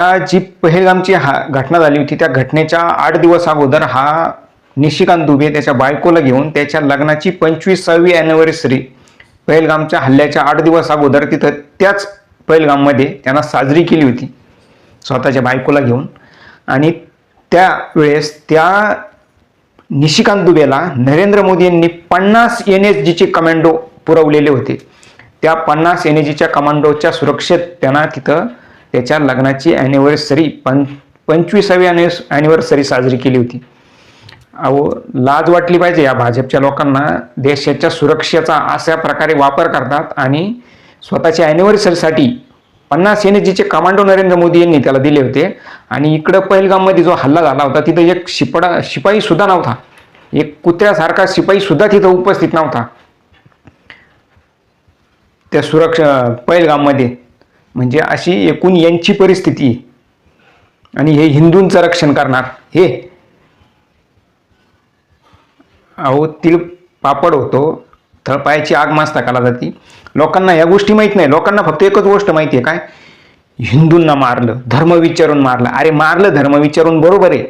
जी पहलगामची घटना झाली होती त्या घटनेच्या 8 दिवस अगोदर हा निशिकांत दुबे त्याच्या बायकोला घेऊन त्याच्या लग्नाची 25वी अॅनिव्हर्सरी पहलगामच्या हल्ल्याच्या 8 दिवस अगोदर तिथं त्याच पहलगाममध्ये त्यांना साजरी केली होती स्वतःच्या बायकोला घेऊन. आणि त्यावेळेस त्या निशिकांत दुबेला नरेंद्र मोदी यांनी 50 NSGचे कमांडो पुरवलेले होते. त्या 50 NSGच्या कमांडोच्या सुरक्षेत त्यांना तिथं त्याच्या लग्नाची अॅनिव्हर्सरी 25वी अॅनिव्हर्सरी साजरी केली होती. अहो, लाज वाटली पाहिजे या भाजपच्या लोकांना. देशाच्या सुरक्षेचा अशा प्रकारे वापर करतात आणि स्वतःच्या अॅनिव्हर्सरीसाठी 50 NSGचे कमांडो नरेंद्र मोदी यांनी त्याला दिले होते. आणि इकडं पहलगाममध्ये जो हल्ला झाला होता तिथं एक शिपाई सुद्धा नव्हता, एक कुत्र्यासारखा शिपाई सुद्धा तिथं उपस्थित नव्हता त्या पहलगाममध्ये. म्हणजे अशी एकूण यांची परिस्थिती. आणि हे हिंदूंचं रक्षण करणार हे. अहो, तिळ पापड होतो, तळपायाची आग मस्तकाला जाती. लोकांना या गोष्टी माहीत नाही. लोकांना फक्त एकच गोष्ट माहिती आहे, काय? हिंदूंना मारलं, धर्म विचारून मारलं. अरे मारलं धर्म विचारून बरोबर आहे,